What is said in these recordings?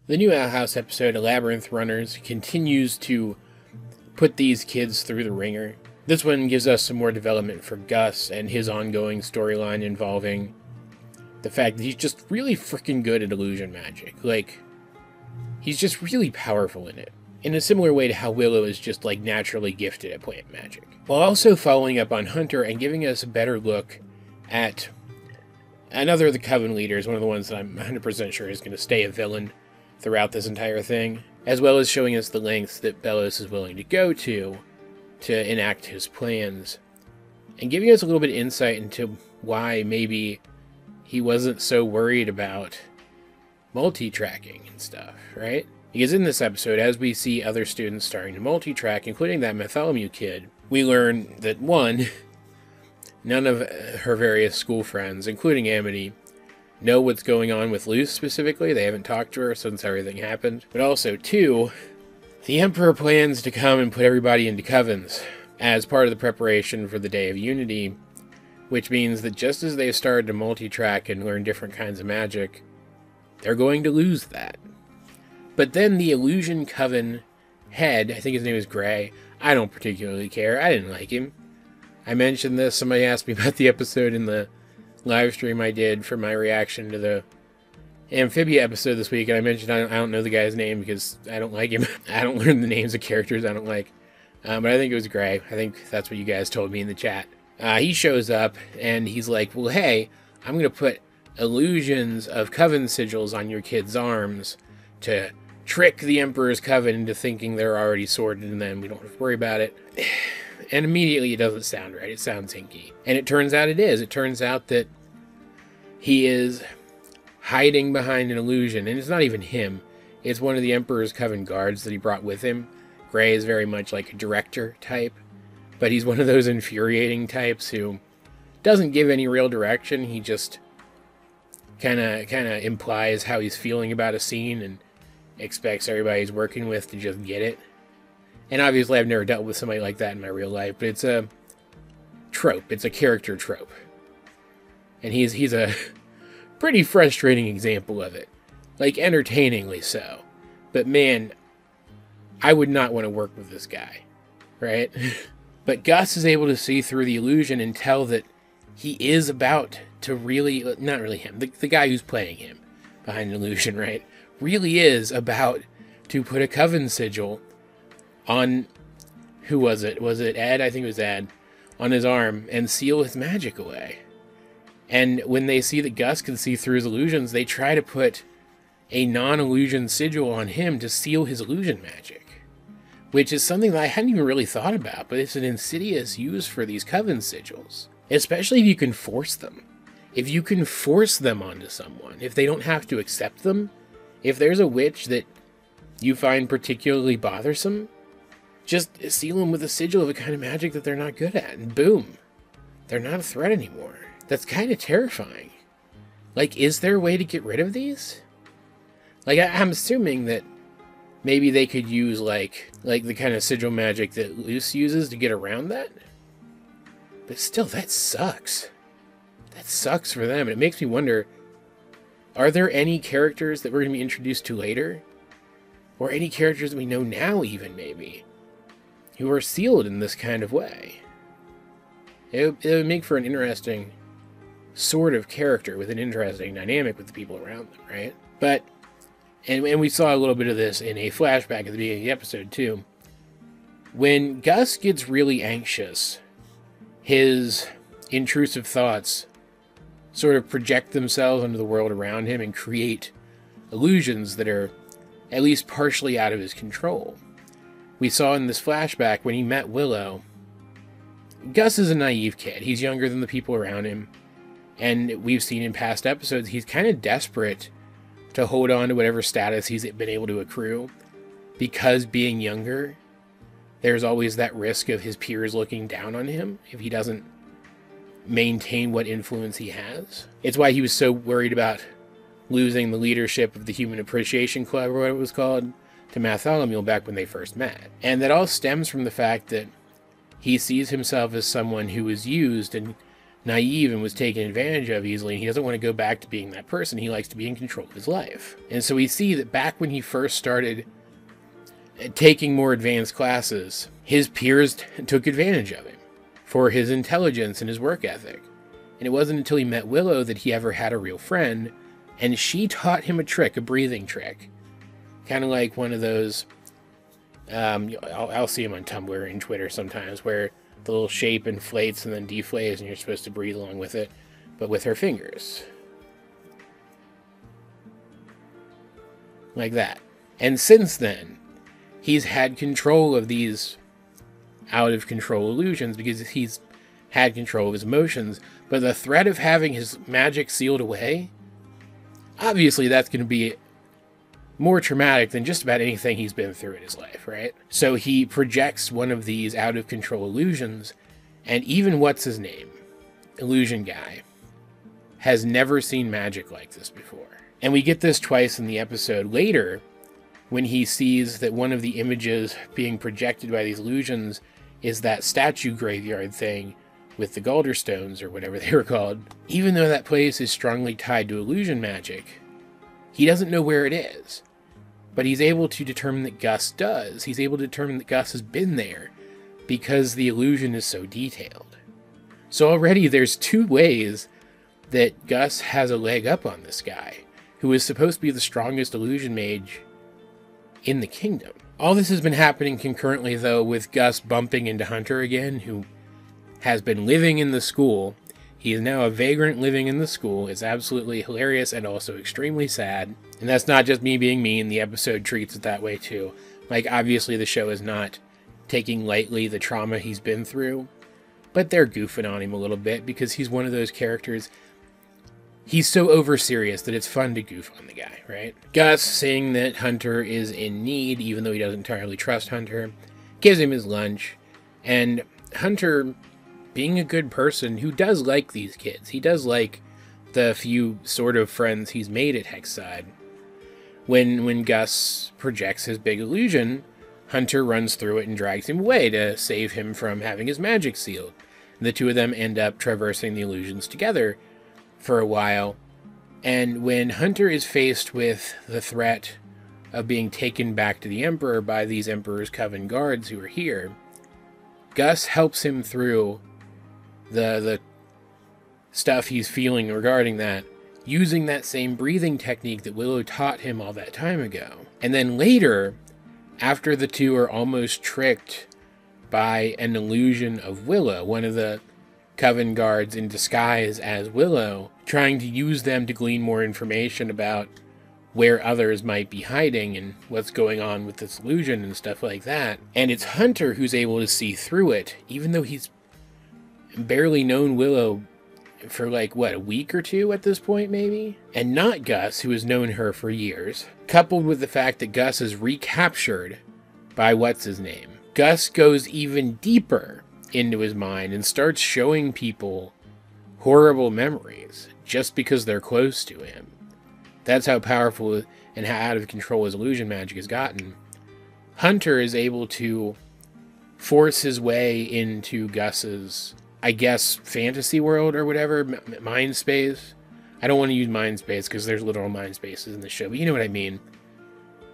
The new Owl House episode, Labyrinth Runners, continues to put these kids through the ringer. This one gives us some more development for Gus and his ongoing storyline involving the fact that he's just really freaking good at illusion magic. Like, he's just really powerful in it. In a similar way to how Willow is just, like, naturally gifted at plant magic. While also following up on Hunter and giving us a better look at another of the Coven leaders, one of the ones that I'm 100% sure is going to stay a villain throughout this entire thing, as well as showing us the lengths that Bellows is willing to go to enact his plans, and giving us a little bit of insight into why maybe he wasn't so worried about multi-tracking and stuff, right? Because in this episode, as we see other students starting to multi-track, including that Bartholomew kid, we learn that, one, none of her various school friends, including Amity, know what's going on with Luce specifically. They haven't talked to her since everything happened. But also, two, the Emperor plans to come and put everybody into covens as part of the preparation for the Day of Unity, which means that just as they've started to multi-track and learn different kinds of magic, they're going to lose that. But then the Illusion Coven head, I think his name is Gray, I don't particularly care. I didn't like him. I mentioned this, somebody asked me about the episode in the live stream I did for my reaction to the Amphibia episode this week, and I mentioned I don't know the guy's name because I don't like him. I don't learn the names of characters I don't like. But I think it was Gray. I think that's what you guys told me in the chat. He shows up, and he's like, well, hey, I'm going to put illusions of Coven sigils on your kids' arms to trick the Emperor's Coven into thinking they're already sorted, and then we don't have to worry about it. And immediately it doesn't sound right. It sounds hinky. And it turns out it is. It turns out that he is hiding behind an illusion. And it's not even him. It's one of the Emperor's Coven guards that he brought with him. Gray is very much like a director type. But he's one of those infuriating types who doesn't give any real direction. He just kind of implies how he's feeling about a scene and expects everybody he's working with to just get it. And obviously I've never dealt with somebody like that in my real life, but it's a trope. It's a character trope. And he's a pretty frustrating example of it. Like, entertainingly so. But man, I would not want to work with this guy. Right? But Gus is able to see through the illusion and tell that he is about to really, not really him, the guy who's playing him behind an illusion, right? Really is about to put a Coven sigil on, who was it? Was it Ed? I think it was Ed. On his arm and seal his magic away. And when they see that Gus can see through his illusions, they try to put a non-illusion sigil on him to seal his illusion magic. Which is something that I hadn't even really thought about, but it's an insidious use for these Coven sigils. Especially if you can force them. If you can force them onto someone, if they don't have to accept them, if there's a witch that you find particularly bothersome, just seal them with a sigil of a kind of magic that they're not good at, and boom, they're not a threat anymore. That's kind of terrifying. Like, is there a way to get rid of these? Like, I'm assuming that maybe they could use, like the kind of sigil magic that Luce uses to get around that? But still, that sucks. That sucks for them, and it makes me wonder, are there any characters that we're going to be introduced to later? Or any characters that we know now, even, maybe, who are sealed in this kind of way? It would make for an interesting sort of character with an interesting dynamic with the people around them, right? But, and we saw a little bit of this in a flashback at the beginning of the episode, too. When Gus gets really anxious, his intrusive thoughts sort of project themselves into the world around him and create illusions that are at least partially out of his control. We saw in this flashback when he met Willow, Gus is a naive kid. He's younger than the people around him. And we've seen in past episodes, he's kind of desperate to hold on to whatever status he's been able to accrue. Because being younger, there's always that risk of his peers looking down on him if he doesn't maintain what influence he has. It's why he was so worried about losing the leadership of the Human Appreciation Club, or what it was called, to Bartholomew back when they first met. And that all stems from the fact that he sees himself as someone who is used and naive and was taken advantage of easily, and he doesn't want to go back to being that person. He likes to be in control of his life. And so we see that back when he first started taking more advanced classes, his peers took advantage of him for his intelligence and his work ethic. And it wasn't until he met Willow that he ever had a real friend, and she taught him a trick, a breathing trick. Kind of like one of those, I'll see him on Tumblr and Twitter sometimes, where the little shape inflates and then deflates and you're supposed to breathe along with it, but with her fingers. Like that. And since then, he's had control of these out-of-control illusions because he's had control of his emotions, but the threat of having his magic sealed away, obviously that's going to be more traumatic than just about anything he's been through in his life, right? So he projects one of these out-of-control illusions, and even what's-his-name, illusion guy, has never seen magic like this before. And we get this twice in the episode later, when he sees that one of the images being projected by these illusions is that statue graveyard thing with the Galderstones, or whatever they were called. Even though that place is strongly tied to illusion magic, he doesn't know where it is. But he's able to determine that Gus does. He's able to determine that Gus has been there because the illusion is so detailed. So already there's 2 ways that Gus has a leg up on this guy, who is supposed to be the strongest illusion mage in the kingdom. All this has been happening concurrently, though, with Gus bumping into Hunter again, who has been living in the school. He is now a vagrant living in the school. It's absolutely hilarious and also extremely sad. And that's not just me being mean. The episode treats it that way, too. Like, obviously the show is not taking lightly the trauma he's been through, but they're goofing on him a little bit because he's one of those characters. He's so over-serious that it's fun to goof on the guy, right? Gus, seeing that Hunter is in need, even though he doesn't entirely trust Hunter, gives him his lunch. And Hunter, being a good person who does like these kids, he does like the few sort of friends he's made at Hexside. When Gus projects his big illusion, Hunter runs through it and drags him away to save him from having his magic sealed. The 2 of them end up traversing the illusions together for a while, and when Hunter is faced with the threat of being taken back to the Emperor by these Emperor's Coven guards who are here, Gus helps him through the stuff he's feeling regarding that, using that same breathing technique that Willow taught him all that time ago. And then later, after the 2 are almost tricked by an illusion of Willow, one of the Coven guards in disguise as Willow, trying to use them to glean more information about where others might be hiding and what's going on with this illusion and stuff like that. And it's Hunter who's able to see through it, even though he's barely known Willow for like, what, a week or 2 at this point, maybe? And not Gus, who has known her for years, coupled with the fact that Gus is recaptured by what's-his-name. Gus goes even deeper into his mind and starts showing people horrible memories just because they're close to him. That's how powerful and how out of control his illusion magic has gotten. Hunter is able to force his way into Gus's, I guess, fantasy world or whatever, mind space. I don't want to use mind space because there's literal mind spaces in the show, but you know what I mean.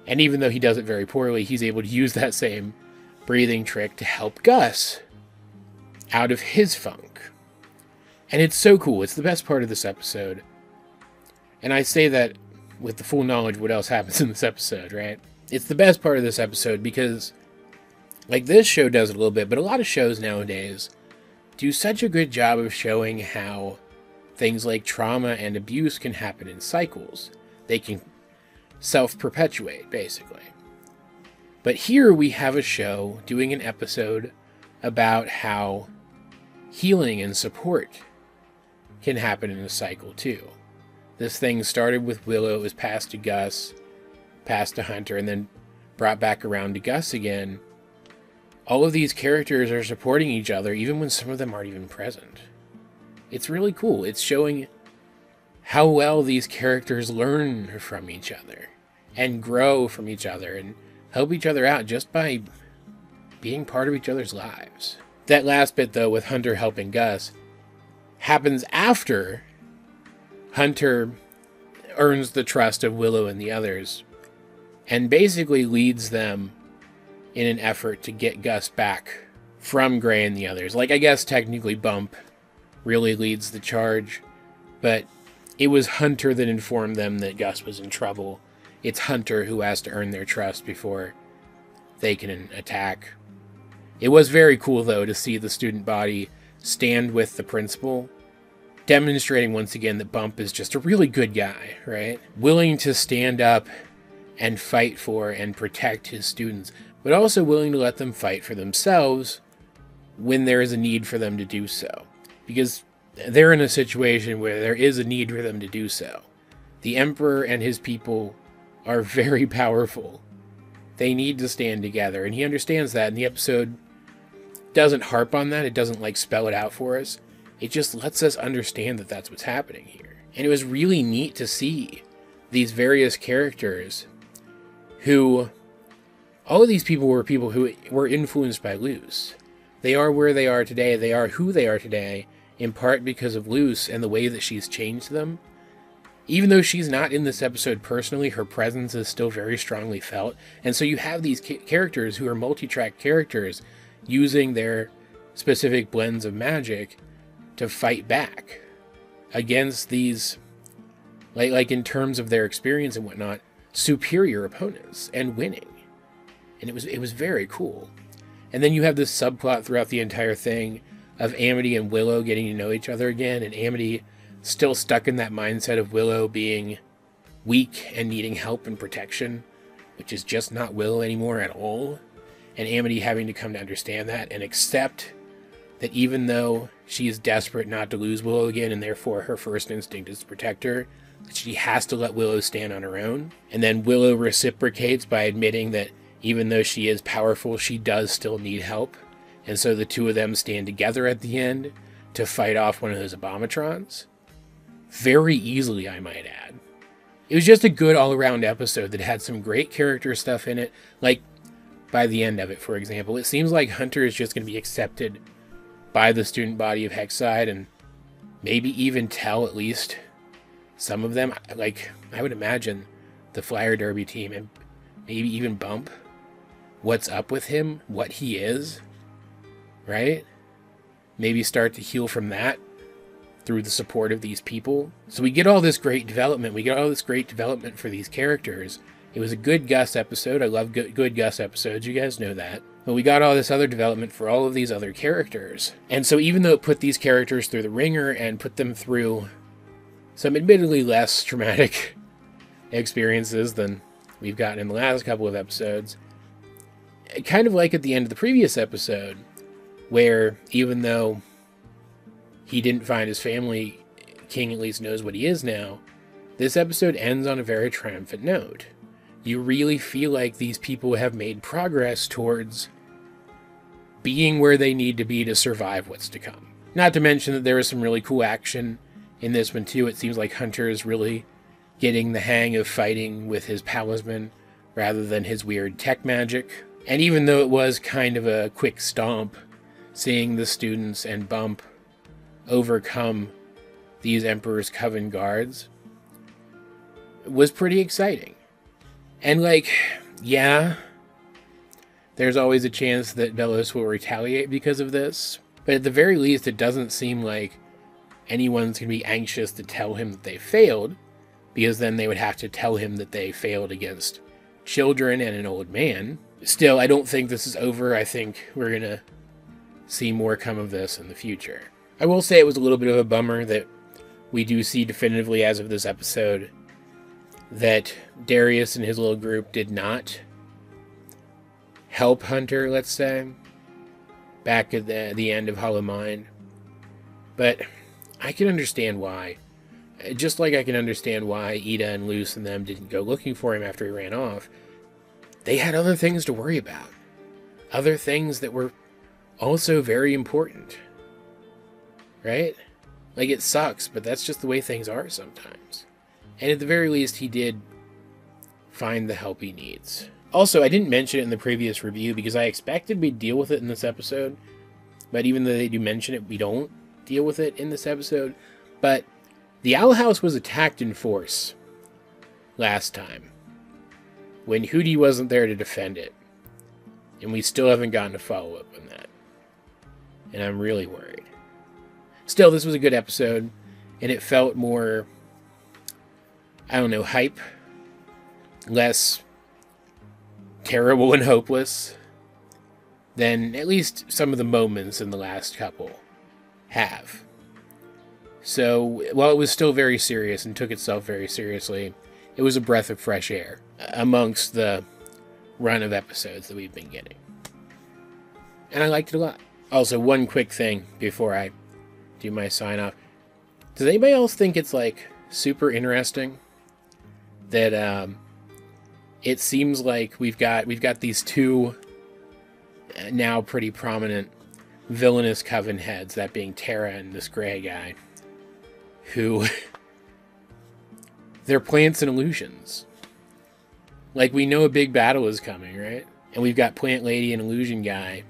And even though he does it very poorly, he's able to use that same breathing trick to help Gus out of his funk. And it's so cool. It's the best part of this episode. And I say that with the full knowledge of what else happens in this episode, right? It's the best part of this episode because, like, this show does it a little bit, but a lot of shows nowadays do such a good job of showing how things like trauma and abuse can happen in cycles. They can self-perpetuate, basically. But here we have a show doing an episode about how healing and support can happen in a cycle, too. This thing started with Willow, it was passed to Gus, passed to Hunter, and then brought back around to Gus again. All of these characters are supporting each other, even when some of them aren't even present. It's really cool. It's showing how well these characters learn from each other, and grow from each other, and help each other out just by being part of each other's lives. That last bit, though, with Hunter helping Gus, happens after Hunter earns the trust of Willow and the others, and basically leads them in an effort to get Gus back from Gray and the others. Like, I guess technically Bump really leads the charge, but it was Hunter that informed them that Gus was in trouble. It's Hunter who has to earn their trust before they can attack. It was very cool, though, to see the student body stand with the principal, demonstrating once again that Bump is just a really good guy, right? Willing to stand up and fight for and protect his students, but also willing to let them fight for themselves when there is a need for them to do so. Because they're in a situation where there is a need for them to do so. The Emperor and his people are very powerful. They need to stand together, and he understands that, and the episode doesn't harp on that. It doesn't, like, spell it out for us. It just lets us understand that that's what's happening here. And it was really neat to see these various characters who... all of these people who were influenced by Luce. They are where they are today. They are who they are today, in part because of Luce and the way that she's changed them. Even though she's not in this episode personally, her presence is still very strongly felt. And so you have these characters who are multi-track characters using their specific blends of magic to fight back against these, like in terms of their experience and whatnot, superior opponents, and winning. And it was very cool. And then you have this subplot throughout the entire thing of Amity and Willow getting to know each other again, and Amity still stuck in that mindset of Willow being weak and needing help and protection, which is just not Willow anymore at all. And Amity having to come to understand that and accept that even though she is desperate not to lose Willow again, and therefore her first instinct is to protect her, that she has to let Willow stand on her own. And then Willow reciprocates by admitting that even though she is powerful, she does still need help. And so the two of them stand together at the end to fight off one of those Abomatrons. Very easily, I might add. It was just a good all-around episode that had some great character stuff in it. Like, by the end of it, for example, it seems like Hunter is just going to be accepted by the student body of Hexside, and maybe even tell at least some of them. Like, I would imagine the Flyer Derby team, and maybe even Bump, what's up with him, what he is, right? Maybe start to heal from that through the support of these people. So we get all this great development. We get all this great development for these characters. It was a good Gus episode. I love good Gus episodes. You guys know that. But we got all this other development for all of these other characters. And so even though it put these characters through the ringer and put them through some admittedly less traumatic experiences than we've gotten in the last couple of episodes, kind of like at the end of the previous episode, where even though he didn't find his family, King at least knows what he is now, this episode ends on a very triumphant note. You really feel like these people have made progress towards being where they need to be to survive what's to come. Not to mention that there is some really cool action in this one too. It seems like Hunter is really getting the hang of fighting with his palisman rather than his weird tech magic. And even though it was kind of a quick stomp, seeing the students and Bump overcome these Emperor's Coven guards was pretty exciting. And like, yeah, there's always a chance that Velos will retaliate because of this, but at the very least, it doesn't seem like anyone's going to be anxious to tell him that they failed, because then they would have to tell him that they failed against children and an old man. Still, I don't think this is over. I think we're going to see more come of this in the future. I will say it was a little bit of a bummer that we do see definitively as of this episode that Darius and his little group did not help Hunter, let's say, back at the end of Hollow Mind. But I can understand why. Just like I can understand why Ida and Luce and them didn't go looking for him after he ran off. They had other things to worry about. Other things that were also very important. Right? Like, it sucks, but that's just the way things are sometimes. And at the very least, he did find the help he needs. Also, I didn't mention it in the previous review because I expected we'd deal with it in this episode. But even though they do mention it, we don't. deal with it in this episode, but the Owl House was attacked in force last time, when Hootie wasn't there to defend it. And we still haven't gotten a follow-up on that. And I'm really worried. Still, this was a good episode, and it felt more, I don't know, hype. Less terrible and hopeless than at least some of the moments in the last couple have. So, while it was still very serious and took itself very seriously, it was a breath of fresh air amongst the run of episodes that we've been getting. And I liked it a lot. Also, one quick thing before I do my sign-off. Does anybody else think it's, like, super interesting that it seems like we've got these two now pretty prominent villainous coven heads, that being Torre and this gray guy, who they're plants and illusions. Like, we know a big battle is coming, right? And we've got Plant Lady and Illusion Guy,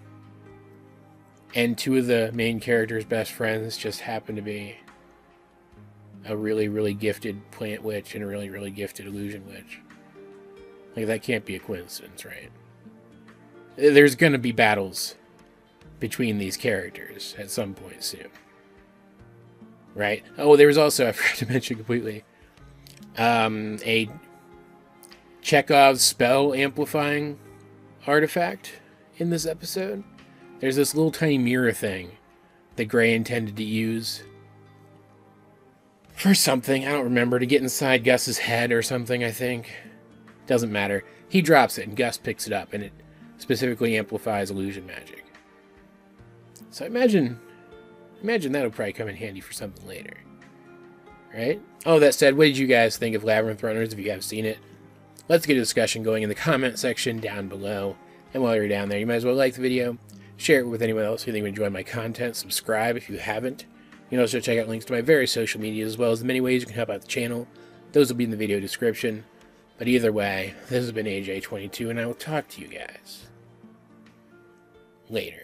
and two of the main characters' best friends just happen to be a really, really gifted plant witch and a really, really gifted illusion witch. Like, that can't be a coincidence, right? There's going to be battles between these characters at some point soon. Right? Oh, there was also, I forgot to mention completely, a Chekhov's spell amplifying artifact in this episode. There's this little tiny mirror thing that Gray intended to use for something. I don't remember, to get inside Gus's head or something, I think. Doesn't matter. He drops it and Gus picks it up, and it specifically amplifies illusion magic. So imagine that'll probably come in handy for something later. Right? All that said, what did you guys think of Labyrinth Runners if you have seen it? Let's get a discussion going in the comment section down below. And while you're down there, you might as well like the video, share it with anyone else who you think would enjoy my content, subscribe if you haven't. You can also check out links to my various social media, as well as the many ways you can help out the channel. Those will be in the video description. But either way, this has been AJ22, and I will talk to you guys later.